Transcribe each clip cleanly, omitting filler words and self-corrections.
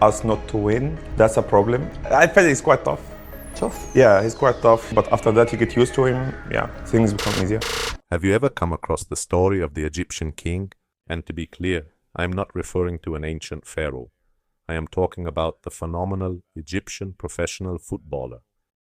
Us not to win, that's a problem. I felt he's quite tough. Tough. Yeah, he's quite tough, but after that you get used to him, yeah, things become easier. Have you ever come across the story of the Egyptian king? And to be clear, I am not referring to an ancient pharaoh. I am talking about the phenomenal Egyptian professional footballer.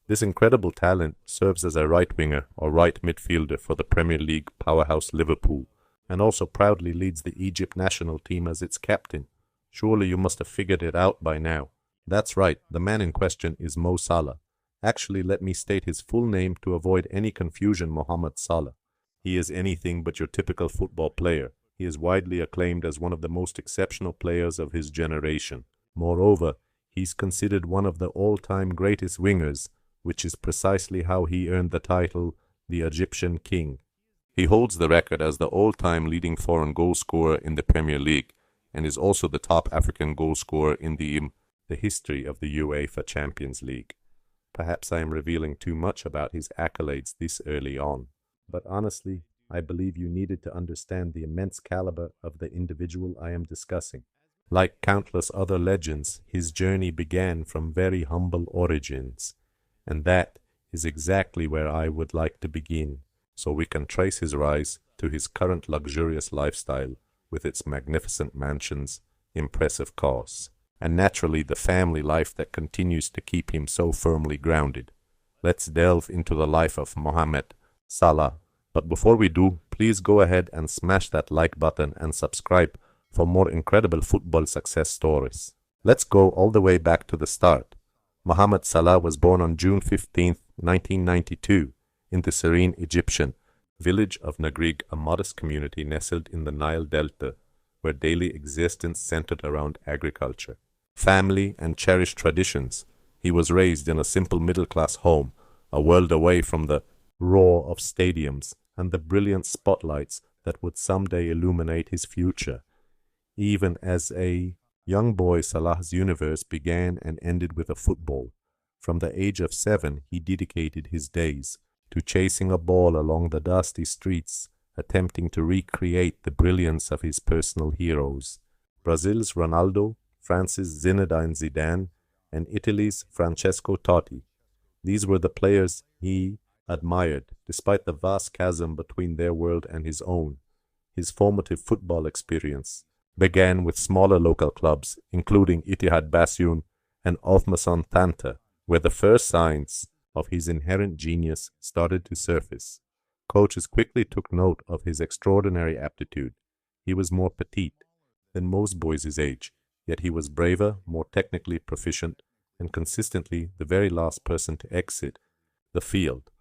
This incredible talent serves as a right winger or right midfielder for the Premier League powerhouse Liverpool, and also proudly leads the Egypt national team as its captain. Surely you must have figured it out by now. That's right, the man in question is Mo Salah. Actually, let me state his full name to avoid any confusion. Mohamed Salah. He is anything but your typical football player. He is widely acclaimed as one of the most exceptional players of his generation. Moreover, he's considered one of the all-time greatest wingers, which is precisely how he earned the title, the Egyptian King. He holds the record as the all-time leading foreign goal scorer in the Premier League, and is also the top African goal scorer in the history of the UEFA Champions League. Perhaps I am revealing too much about his accolades this early on, but honestly, I believe you needed to understand the immense caliber of the individual I am discussing. Like countless other legends, his journey began from very humble origins, and that is exactly where I would like to begin, so we can trace his rise to his current luxurious lifestyle with its magnificent mansions, impressive cars, and naturally the family life that continues to keep him so firmly grounded. Let's delve into the life of Mohamed Salah. But before we do, please go ahead and smash that like button and subscribe for more incredible football success stories. Let's go all the way back to the start. Mohamed Salah was born on June 15, 1992, in the serene Egyptian village of Nagrig, a modest community nestled in the Nile Delta, where daily existence centered around agriculture, family, and cherished traditions. He was raised in a simple middle-class home, a world away from the roar of stadiums and the brilliant spotlights that would someday illuminate his future. Even as a young boy, Salah's universe began and ended with a football. From the age of 7, he dedicated his days to chasing a ball along the dusty streets, attempting to recreate the brilliance of his personal heroes, Brazil's Ronaldo, France's Zinedine Zidane, and Italy's Francesco Totti. These were the players he admired, despite the vast chasm between their world and his own. His formative football experience began with smaller local clubs, including Ittihad Basyoun and Althmason Thanta, where the first signs of his inherent genius started to surface. Coaches quickly took note of his extraordinary aptitude. He was more petite than most boys his age, yet he was braver, more technically proficient, and consistently the very last person to exit the field.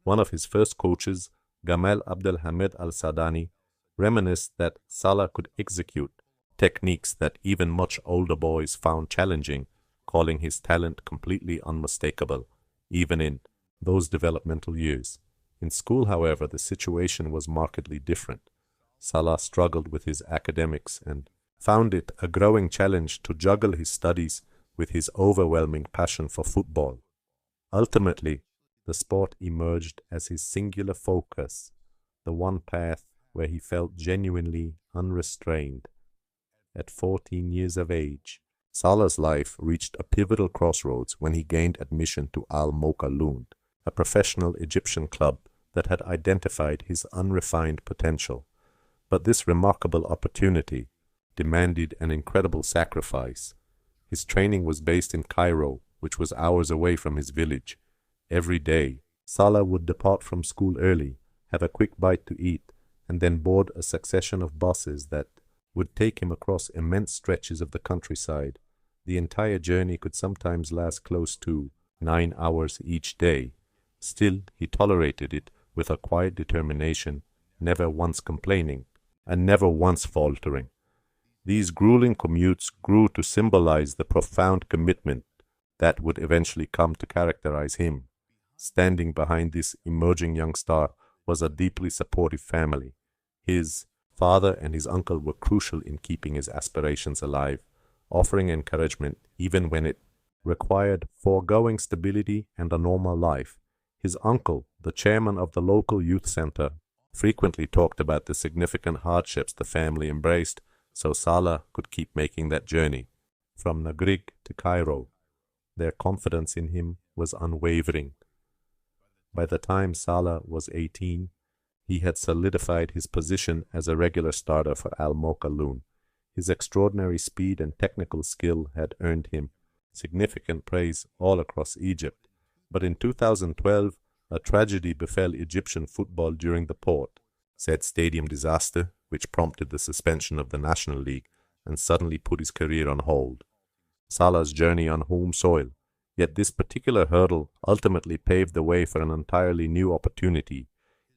One of his first coaches, Gamal Abdelhamid Al-Sadani, reminisced that Salah could execute techniques that even much older boys found challenging, calling his talent completely unmistakable, even in those developmental years. In school, however, the situation was markedly different. Salah struggled with his academics and found it a growing challenge to juggle his studies with his overwhelming passion for football. Ultimately, the sport emerged as his singular focus, the one path where he felt genuinely unrestrained. At 14 years of age, Salah's life reached a pivotal crossroads when he gained admission to Al Mocha, a professional Egyptian club that had identified his unrefined potential. But this remarkable opportunity demanded an incredible sacrifice. His training was based in Cairo, which was hours away from his village. Every day, Salah would depart from school early, have a quick bite to eat, and then board a succession of buses that would take him across immense stretches of the countryside. The entire journey could sometimes last close to 9 hours each day. Still, he tolerated it with a quiet determination, never once complaining, and never once faltering. These grueling commutes grew to symbolize the profound commitment that would eventually come to characterize him. Standing behind this emerging young star was a deeply supportive family. His father and his uncle were crucial in keeping his aspirations alive, offering encouragement even when it required foregoing stability and a normal life. His uncle, the chairman of the local youth center, frequently talked about the significant hardships the family embraced so Salah could keep making that journey. from Nagrig to Cairo. Their confidence in him was unwavering. By the time Salah was 18, he had solidified his position as a regular starter for Al Mokaloon. His extraordinary speed and technical skill had earned him significant praise all across Egypt. But in 2012, a tragedy befell Egyptian football during the port, said stadium disaster, which prompted the suspension of the National League and suddenly put his career on hold. Salah's journey on home soil, yet this particular hurdle ultimately paved the way for an entirely new opportunity.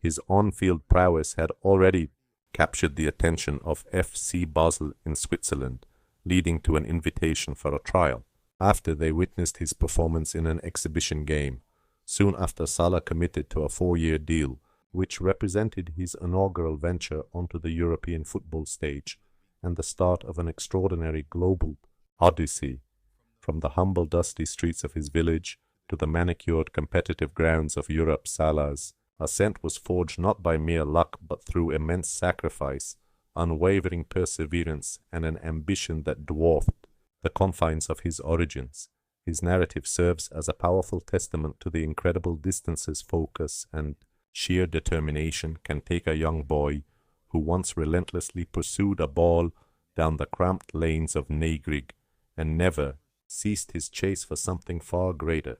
His on-field prowess had already captured the attention of FC Basel in Switzerland, leading to an invitation for a trial. After they witnessed his performance in an exhibition game, soon after Salah committed to a 4-year deal, which represented his inaugural venture onto the European football stage and the start of an extraordinary global odyssey, from the humble dusty streets of his village to the manicured competitive grounds of Europe. Salah's ascent was forged not by mere luck but through immense sacrifice, unwavering perseverance, and an ambition that dwarfed the confines of his origins. His narrative serves as a powerful testament to the incredible distances, focus, and sheer determination can take a young boy who once relentlessly pursued a ball down the cramped lanes of Nagrig and never ceased his chase for something far greater.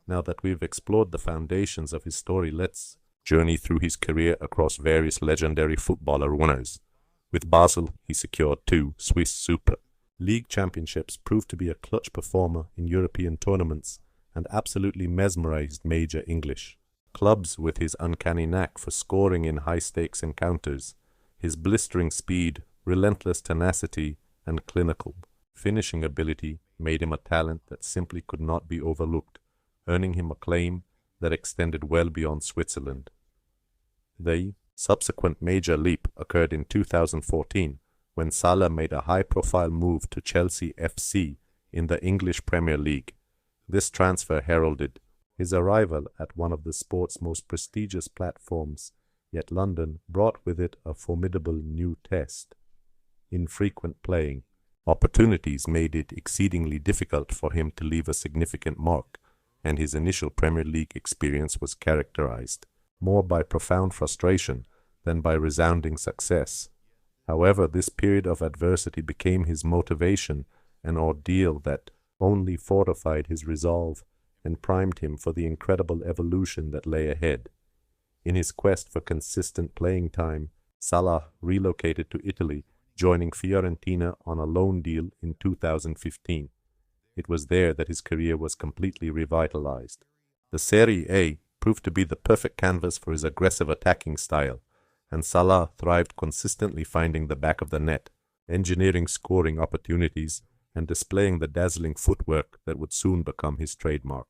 Now that we've explored the foundations of his story, let's journey through his career across various legendary footballer winners. With Basel, he secured 2 Swiss Super League championships, proved to be a clutch performer in European tournaments, and absolutely mesmerized major English clubs with his uncanny knack for scoring in high-stakes encounters. His blistering speed, relentless tenacity, and clinical finishing ability made him a talent that simply could not be overlooked, earning him acclaim that extended well beyond Switzerland. The subsequent major leap occurred in 2014, when Salah made a high-profile move to Chelsea FC in the English Premier League. This transfer heralded his arrival at one of the sport's most prestigious platforms, yet London brought with it a formidable new test. Infrequent playing opportunities made it exceedingly difficult for him to leave a significant mark, and his initial Premier League experience was characterized more by profound frustration than by resounding success. However, this period of adversity became his motivation, an ordeal that only fortified his resolve and primed him for the incredible evolution that lay ahead. In his quest for consistent playing time, Salah relocated to Italy, joining Fiorentina on a loan deal in 2015. It was there that his career was completely revitalized. The Serie A proved to be the perfect canvas for his aggressive attacking style, and Salah thrived consistently finding the back of the net, engineering scoring opportunities, and displaying the dazzling footwork that would soon become his trademark.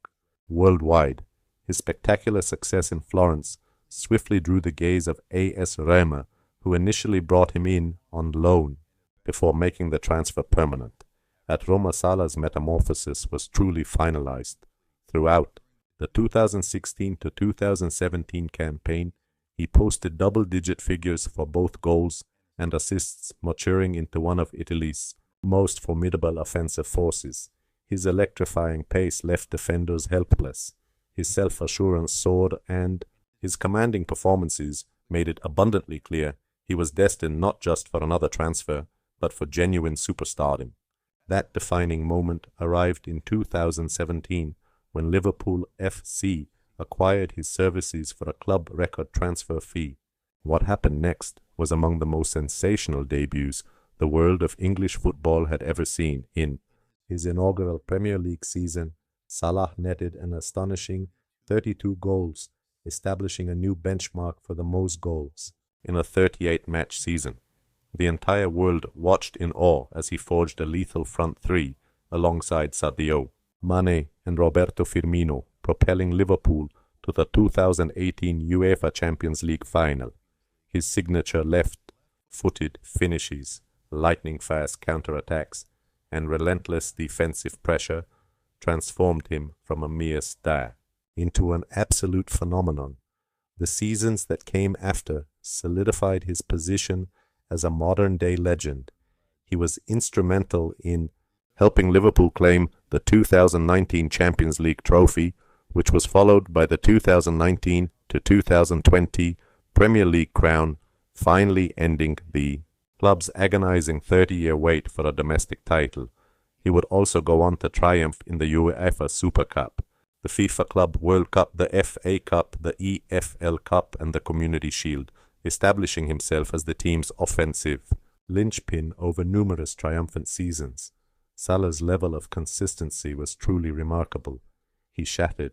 Worldwide, his spectacular success in Florence swiftly drew the gaze of AS Roma, who initially brought him in on loan before making the transfer permanent. At Roma, Salah's metamorphosis was truly finalized. Throughout the 2016 to 2017 campaign, he posted double-digit figures for both goals and assists, maturing into one of Italy's most formidable offensive forces. His electrifying pace left defenders helpless. His self-assurance soared, and his commanding performances made it abundantly clear he was destined not just for another transfer, but for genuine superstardom. That defining moment arrived in 2017 when Liverpool FC acquired his services for a club record transfer fee. What happened next was among the most sensational debuts the world of English football had ever seen. In his inaugural Premier League season, Salah netted an astonishing 32 goals, establishing a new benchmark for the most goals in a 38-match season. The entire world watched in awe as he forged a lethal front three alongside Sadio, Mane and Roberto Firmino, propelling Liverpool to the 2018 UEFA Champions League final. His signature left-footed finishes, lightning-fast counter-attacks, and relentless defensive pressure transformed him from a mere star into an absolute phenomenon. The seasons that came after solidified his position as a modern-day legend. He was instrumental in helping Liverpool claim the 2019 Champions League trophy, which was followed by the 2019 to 2020 Premier League crown, finally ending the club's agonizing 30-year wait for a domestic title. He would also go on to triumph in the UEFA Super Cup, the FIFA Club World Cup, the FA Cup, the EFL Cup, and the Community Shield, establishing himself as the team's offensive linchpin over numerous triumphant seasons. Salah's level of consistency was truly remarkable. He shattered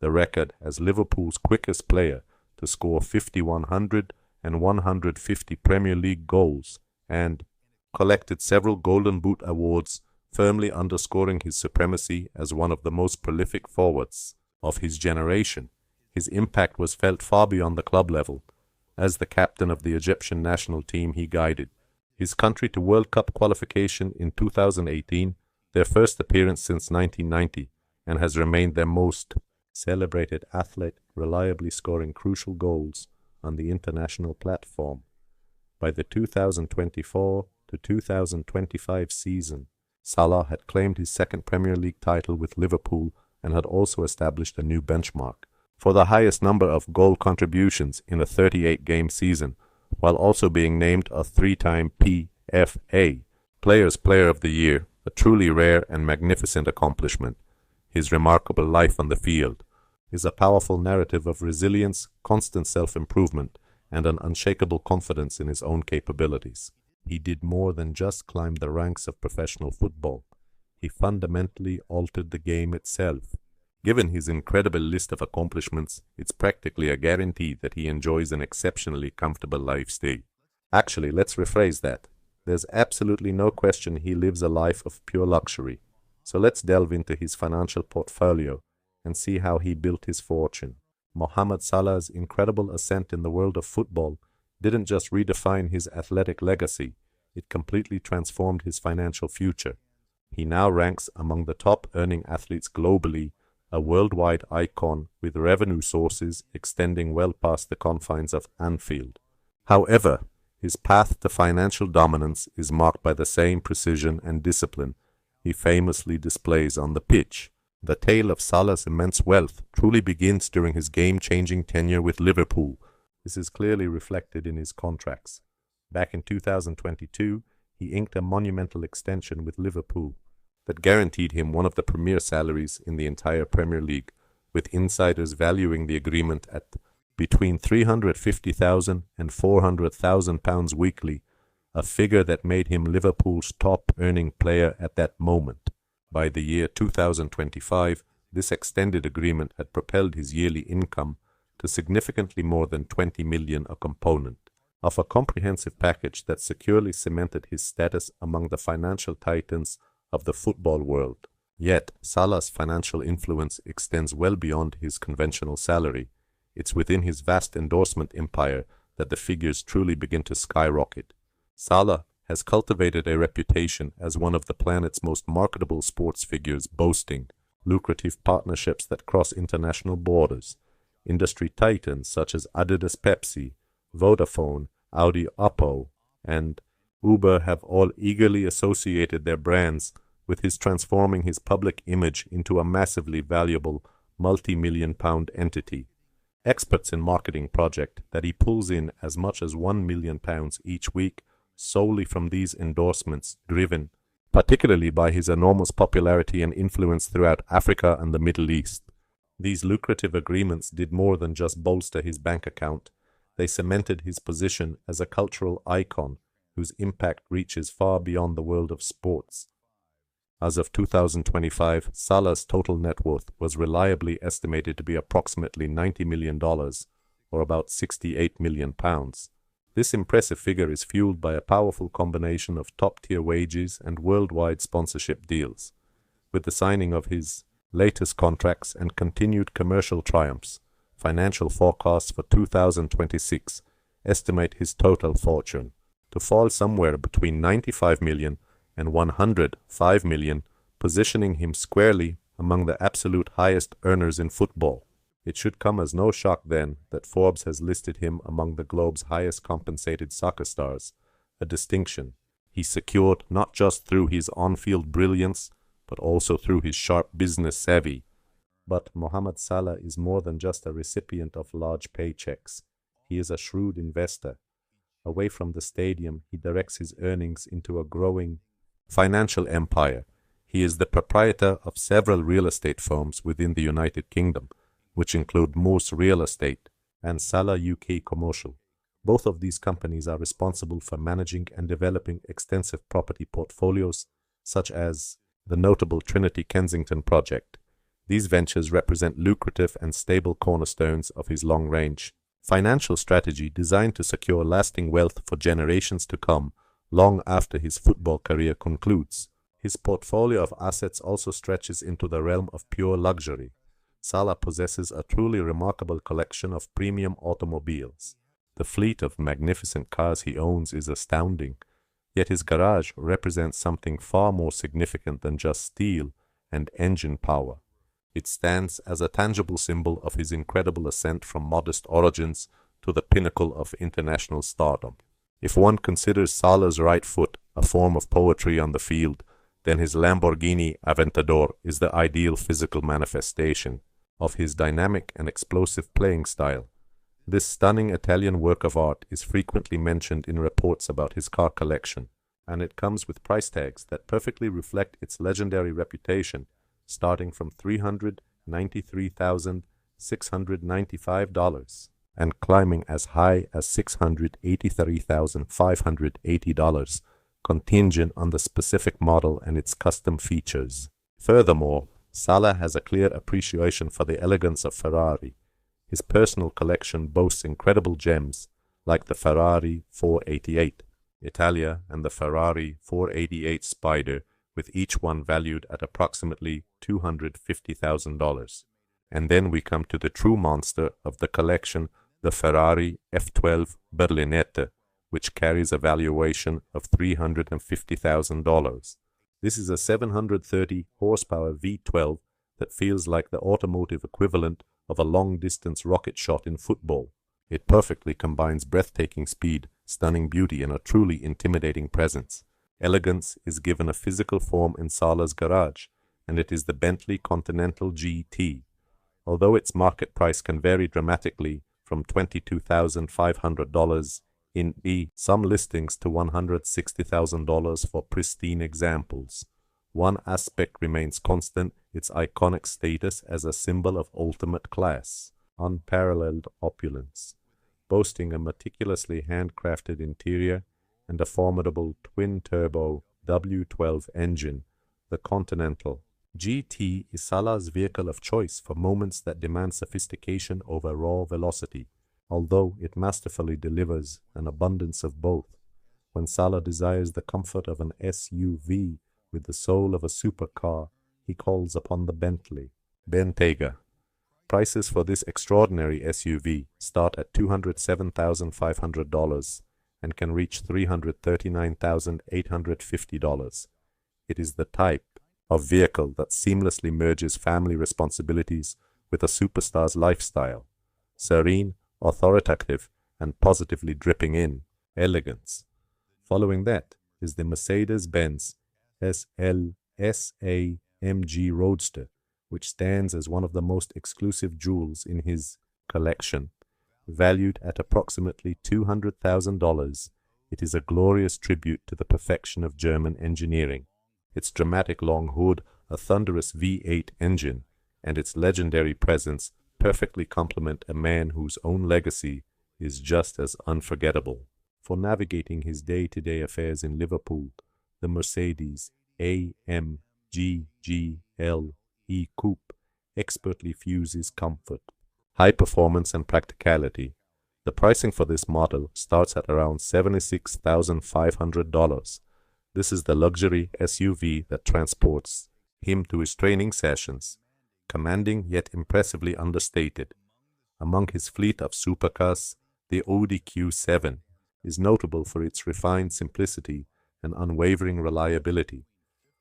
the record as Liverpool's quickest player to score 5,100 and 150 Premier League goals and collected several Golden Boot awards, firmly underscoring his supremacy as one of the most prolific forwards of his generation. His impact was felt far beyond the club level. As the captain of the Egyptian national team, he guided his country to World Cup qualification in 2018, their first appearance since 1990, and has remained their most celebrated athlete, reliably scoring crucial goals on the international platform. By the 2024 to 2025 season, Salah had claimed his second Premier League title with Liverpool and had also established a new benchmark for the highest number of goal contributions in a 38-game season, while also being named a three-time PFA Players Player of the Year, a truly rare and magnificent accomplishment. His remarkable life on the field is a powerful narrative of resilience, constant self-improvement, and an unshakable confidence in his own capabilities. He did more than just climb the ranks of professional football. He fundamentally altered the game itself. Given his incredible list of accomplishments, it's practically a guarantee that he enjoys an exceptionally comfortable lifestyle. Actually, let's rephrase that. There's absolutely no question he lives a life of pure luxury. So let's delve into his financial portfolio and see how he built his fortune. Mohamed Salah's incredible ascent in the world of football didn't just redefine his athletic legacy, it completely transformed his financial future. He now ranks among the top earning athletes globally, a worldwide icon with revenue sources extending well past the confines of Anfield. However, his path to financial dominance is marked by the same precision and discipline he famously displays on the pitch. The tale of Salah's immense wealth truly begins during his game-changing tenure with Liverpool. This is clearly reflected in his contracts. Back in 2022, he inked a monumental extension with Liverpool that guaranteed him one of the premier salaries in the entire Premier League, with insiders valuing the agreement at between £350,000 and £400,000 weekly, a figure that made him Liverpool's top-earning player at that moment. By the year 2025, this extended agreement had propelled his yearly income to significantly more than $20 million, a component of a comprehensive package that securely cemented his status among the financial titans of the football world. Yet, Salah's financial influence extends well beyond his conventional salary. It's within his vast endorsement empire that the figures truly begin to skyrocket. Salah has cultivated a reputation as one of the planet's most marketable sports figures, boasting lucrative partnerships that cross international borders. Industry titans such as Adidas Pepsi, Vodafone, Audi Oppo, and Uber have all eagerly associated their brands with his transforming his public image into a massively valuable multi-million-pound entity. Experts in marketing project that he pulls in as much as £1 million each week solely from these endorsements, driven particularly by his enormous popularity and influence throughout Africa and the Middle East. These lucrative agreements did more than just bolster his bank account. They cemented his position as a cultural icon whose impact reaches far beyond the world of sports. As of 2025, Salah's total net worth was reliably estimated to be approximately $90 million, or about £68 million. This impressive figure is fueled by a powerful combination of top-tier wages and worldwide sponsorship deals. With the signing of his latest contracts and continued commercial triumphs, financial forecasts for 2026 estimate his total fortune to fall somewhere between $95 million and $105 million, positioning him squarely among the absolute highest earners in football. It should come as no shock then that Forbes has listed him among the globe's highest compensated soccer stars, a distinction he secured not just through his on-field brilliance, but also through his sharp business savvy. But Mohamed Salah is more than just a recipient of large paychecks. He is a shrewd investor. Away from the stadium, he directs his earnings into a growing financial empire. He is the proprietor of several real estate firms within the United Kingdom, which include Moose Real Estate and Salah UK Commercial. Both of these companies are responsible for managing and developing extensive property portfolios, such as the notable Trinity Kensington project. These ventures represent lucrative and stable cornerstones of his long-range financial strategy designed to secure lasting wealth for generations to come, long after his football career concludes. His portfolio of assets also stretches into the realm of pure luxury. Salah possesses a truly remarkable collection of premium automobiles. The fleet of magnificent cars he owns is astounding, yet his garage represents something far more significant than just steel and engine power. It stands as a tangible symbol of his incredible ascent from modest origins to the pinnacle of international stardom. If one considers Salah's right foot a form of poetry on the field, then his Lamborghini Aventador is the ideal physical manifestation of his dynamic and explosive playing style. This stunning Italian work of art is frequently mentioned in reports about his car collection, and it comes with price tags that perfectly reflect its legendary reputation, starting from $393,695 and climbing as high as $683,580, contingent on the specific model and its custom features. Furthermore, Salah has a clear appreciation for the elegance of Ferrari. His personal collection boasts incredible gems like the Ferrari 488 Italia and the Ferrari 488 Spider, with each one valued at approximately $250,000. And then we come to the true monster of the collection, the Ferrari F12 Berlinetta, which carries a valuation of $350,000. This is a 730 horsepower V12 that feels like the automotive equivalent of a long-distance rocket shot in football. It perfectly combines breathtaking speed, stunning beauty, and a truly intimidating presence. Elegance is given a physical form in Salah's garage, and it is the Bentley Continental GT. Although its market price can vary dramatically from $22,500 in some listings to $160,000 for pristine examples, one aspect remains constant: its iconic status as a symbol of ultimate class, unparalleled opulence. Boasting a meticulously handcrafted interior and a formidable twin-turbo W12 engine, the Continental GT is Salah's vehicle of choice for moments that demand sophistication over raw velocity, although it masterfully delivers an abundance of both. When Salah desires the comfort of an SUV with the soul of a supercar, he calls upon the Bentley Bentayga. Prices for this extraordinary SUV start at $207,500 and can reach $339,850. It is the type of vehicle that seamlessly merges family responsibilities with a superstar's lifestyle, serene, authoritative, and positively dripping in elegance. Following that is the Mercedes-Benz SL-SA-MG Roadster, which stands as one of the most exclusive jewels in his collection. Valued at approximately $200,000, it is a glorious tribute to the perfection of German engineering. Its dramatic long hood, a thunderous V8 engine, and its legendary presence perfectly complement a man whose own legacy is just as unforgettable. For navigating his day-to-day affairs in Liverpool, the Mercedes AMG GLE Coupe expertly fuses comfort, high performance, and practicality. The pricing for this model starts at around $76,500. This is the luxury SUV that transports him to his training sessions, commanding yet impressively understated. Among his fleet of supercars, the Audi Q7 is notable for its refined simplicity and unwavering reliability.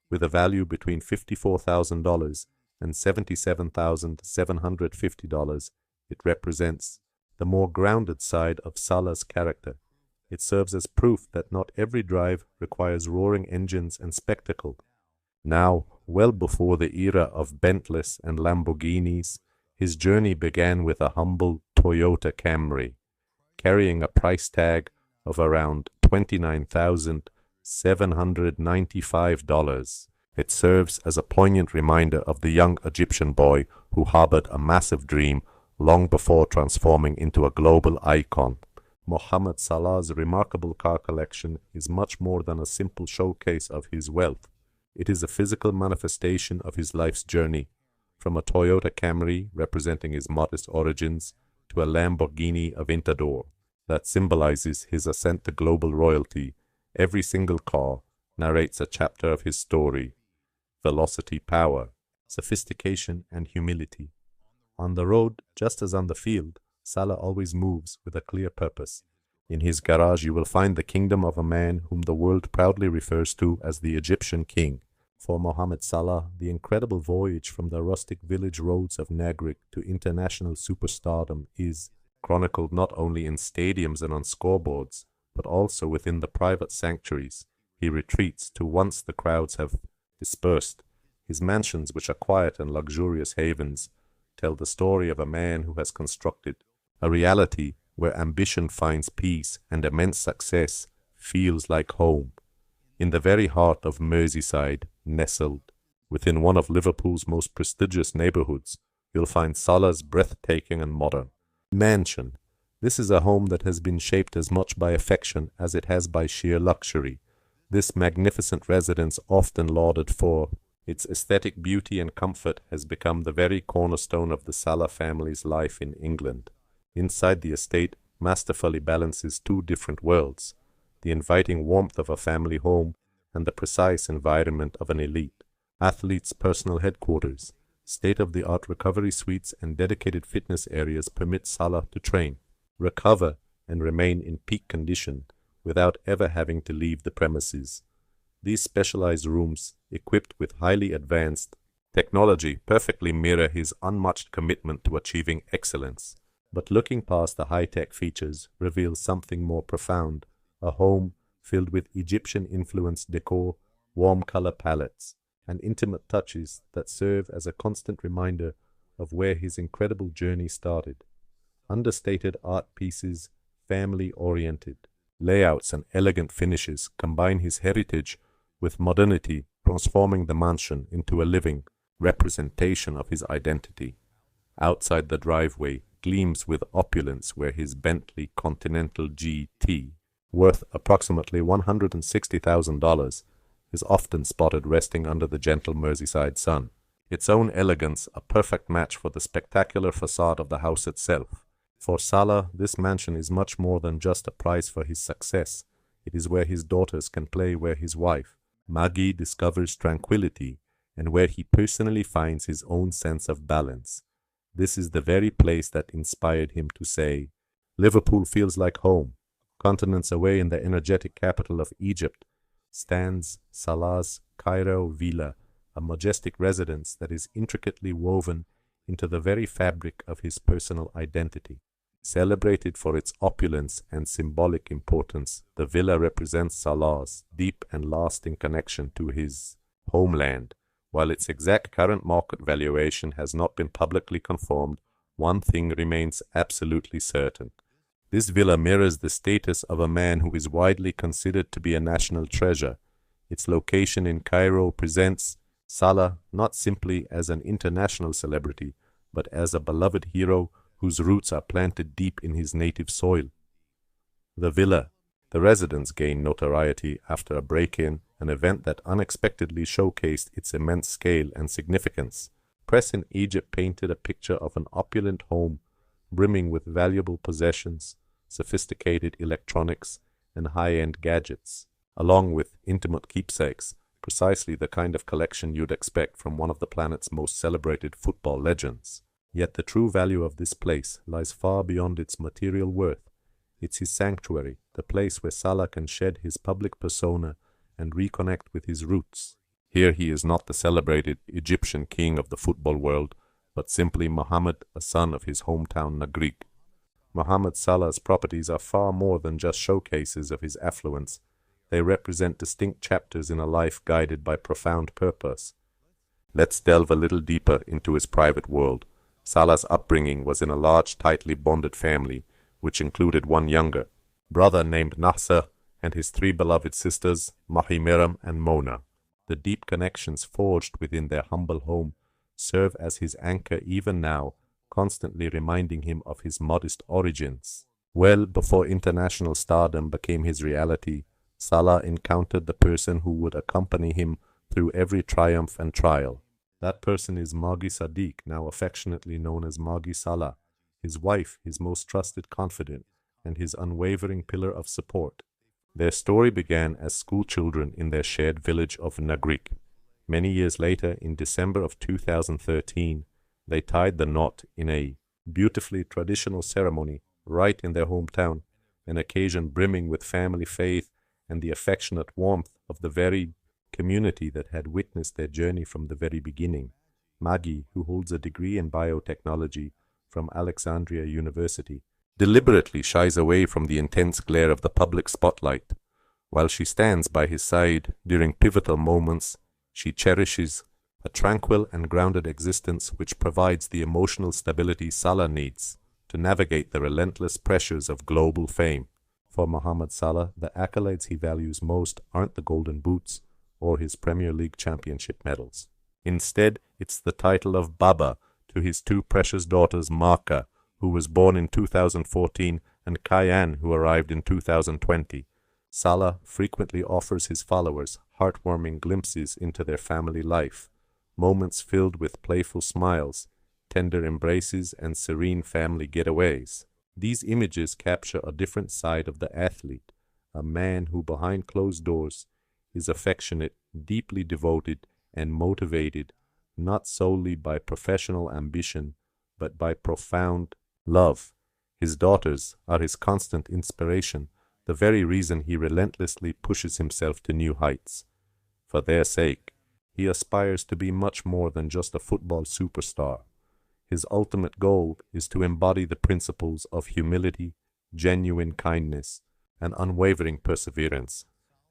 With a value between $54,000 and $77,750, it represents the more grounded side of Salah's character, It serves as proof that not every drive requires roaring engines and spectacle. Now, well before the era of Bentleys and Lamborghinis, his journey began with a humble Toyota Camry, carrying a price tag of around $29,795. It serves as a poignant reminder of the young Egyptian boy who harbored a massive dream long before transforming into a global icon. Mohamed Salah's remarkable car collection is much more than a simple showcase of his wealth. It is a physical manifestation of his life's journey, from a Toyota Camry representing his modest origins to a Lamborghini Aventador that symbolizes his ascent to global royalty. Every single car narrates a chapter of his story: velocity, power, sophistication, and humility. On the road, just as on the field, Salah always moves with a clear purpose. In his garage you will find the kingdom of a man whom the world proudly refers to as the Egyptian king. For Mohamed Salah, the incredible voyage from the rustic village roads of Nagrig to international superstardom is chronicled not only in stadiums and on scoreboards, but also within the private sanctuaries he retreats to once the crowds have dispersed. His mansions, which are quiet and luxurious havens, tell the story of a man who has constructed a reality where ambition finds peace and immense success feels like home. In the very heart of Merseyside, nestled within one of Liverpool's most prestigious neighborhoods, you'll find Salah's breathtaking and modern mansion. This is a home that has been shaped as much by affection as it has by sheer luxury. This magnificent residence, often lauded for its aesthetic beauty and comfort, has become the very cornerstone of the Salah family's life in England. Inside the estate masterfully balances two different worlds: the inviting warmth of a family home and the precise environment of an elite athlete's personal headquarters. State-of-the-art recovery suites and dedicated fitness areas permit Salah to train, recover, and remain in peak condition without ever having to leave the premises. These specialized rooms, equipped with highly advanced technology, perfectly mirror his unmatched commitment to achieving excellence. But looking past the high-tech features reveals something more profound: a home filled with Egyptian-influenced decor, warm color palettes, and intimate touches that serve as a constant reminder of where his incredible journey started. Understated art pieces, family-oriented layouts, and elegant finishes combine his heritage with modernity, transforming the mansion into a living representation of his identity. Outside the driveway gleams with opulence where his Bentley Continental GT, worth approximately $160,000, is often spotted resting under the gentle Merseyside sun. Its own elegance a perfect match for the spectacular facade of the house itself. For Salah, this mansion is much more than just a prize for his success. It is where his daughters can play, where his wife, Maggie, discovers tranquility, and where he personally finds his own sense of balance. This is the very place that inspired him to say, "Liverpool feels like home." Continents away in the energetic capital of Egypt stands Salah's Cairo villa, a majestic residence that is intricately woven into the very fabric of his personal identity. Celebrated for its opulence and symbolic importance, the villa represents Salah's deep and lasting connection to his homeland. While its exact current market valuation has not been publicly confirmed, one thing remains absolutely certain. This villa mirrors the status of a man who is widely considered to be a national treasure. Its location in Cairo presents Salah not simply as an international celebrity, but as a beloved hero whose roots are planted deep in his native soil. The villa, the residence, gained notoriety after a break-in, an event that unexpectedly showcased its immense scale and significance. Press in Egypt painted a picture of an opulent home brimming with valuable possessions, sophisticated electronics, and high-end gadgets, along with intimate keepsakes, precisely the kind of collection you'd expect from one of the planet's most celebrated football legends. Yet the true value of this place lies far beyond its material worth. It's his sanctuary, the place where Salah can shed his public persona and reconnect with his roots. Here he is not the celebrated Egyptian king of the football world, but simply Mohammed, a son of his hometown Nagrig. Mohamed Salah's properties are far more than just showcases of his affluence. They represent distinct chapters in a life guided by profound purpose. Let's delve a little deeper into his private world. Salah's upbringing was in a large, tightly bonded family, which included one younger brother named Nasser and his three beloved sisters, Mahi, Miram, and Mona. The deep connections forged within their humble home serve as his anchor even now, constantly reminding him of his modest origins. Well before international stardom became his reality, Salah encountered the person who would accompany him through every triumph and trial. That person is Maghi Sadiq, now affectionately known as Maghi Salah, his wife, his most trusted confidant, and his unwavering pillar of support. Their story began as schoolchildren in their shared village of Nagrig. Many years later, in December of 2013, they tied the knot in a beautifully traditional ceremony right in their hometown, an occasion brimming with family faith and the affectionate warmth of the very community that had witnessed their journey from the very beginning. Maghi, who holds a degree in biotechnology from Alexandria University, deliberately shies away from the intense glare of the public spotlight. While she stands by his side during pivotal moments, she cherishes a tranquil and grounded existence which provides the emotional stability Salah needs to navigate the relentless pressures of global fame. For Mohamed Salah, the accolades he values most aren't the golden boots or his Premier League championship medals. Instead, it's the title of Baba to his two precious daughters, Marka, who was born in 2014, and Kayan, who arrived in 2020. Salah frequently offers his followers heartwarming glimpses into their family life, moments filled with playful smiles, tender embraces, and serene family getaways. These images capture a different side of the athlete, a man who behind closed doors is affectionate, deeply devoted, and motivated not solely by professional ambition, but by profound love. His daughters are his constant inspiration, the very reason he relentlessly pushes himself to new heights. For their sake, he aspires to be much more than just a football superstar. His ultimate goal is to embody the principles of humility, genuine kindness, and unwavering perseverance.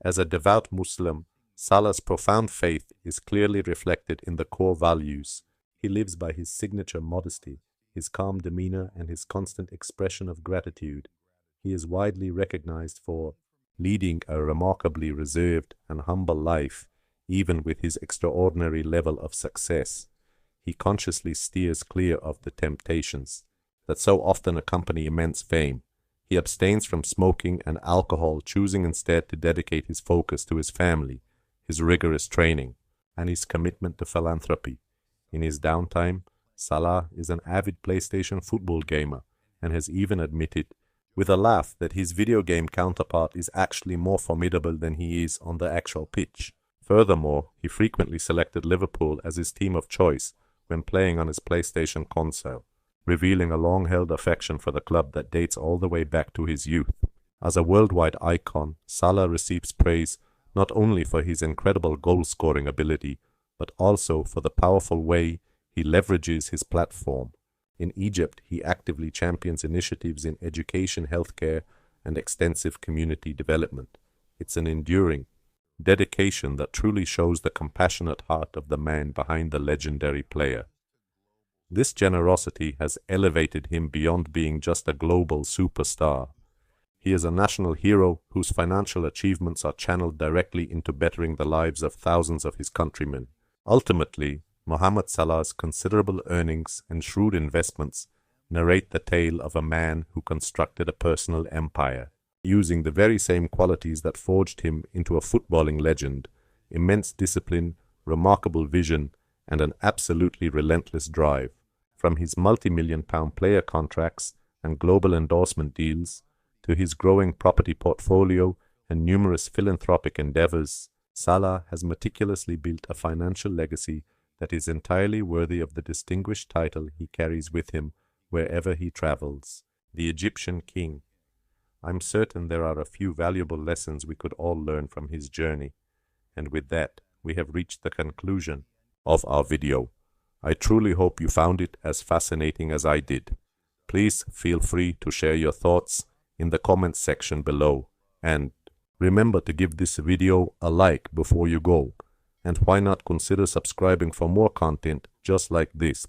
As a devout Muslim, Salah's profound faith is clearly reflected in the core values. He lives by his signature modesty, his calm demeanor, and his constant expression of gratitude. He is widely recognized for leading a remarkably reserved and humble life, even with his extraordinary level of success. He consciously steers clear of the temptations that so often accompany immense fame. He abstains from smoking and alcohol, choosing instead to dedicate his focus to his family, his rigorous training, and his commitment to philanthropy. In his downtime, Salah is an avid PlayStation football gamer and has even admitted with a laugh that his video game counterpart is actually more formidable than he is on the actual pitch. Furthermore, he frequently selected Liverpool as his team of choice when playing on his PlayStation console, revealing a long-held affection for the club that dates all the way back to his youth. As a worldwide icon, Salah receives praise not only for his incredible goal-scoring ability, but also for the powerful way he leverages his platform. In Egypt, he actively champions initiatives in education, healthcare, and extensive community development. It's an enduring dedication that truly shows the compassionate heart of the man behind the legendary player. This generosity has elevated him beyond being just a global superstar. He is a national hero whose financial achievements are channeled directly into bettering the lives of thousands of his countrymen. Ultimately, Mohamed Salah's considerable earnings and shrewd investments narrate the tale of a man who constructed a personal empire, using the very same qualities that forged him into a footballing legend: immense discipline, remarkable vision, and an absolutely relentless drive. From his multi-million-pound player contracts and global endorsement deals, to his growing property portfolio and numerous philanthropic endeavors, Salah has meticulously built a financial legacy that is entirely worthy of the distinguished title he carries with him wherever he travels, the Egyptian King. I'm certain there are a few valuable lessons we could all learn from his journey, and with that, we have reached the conclusion of our video. I truly hope you found it as fascinating as I did. Please feel free to share your thoughts in the comments section below, and remember to give this video a like before you go, and why not consider subscribing for more content just like this.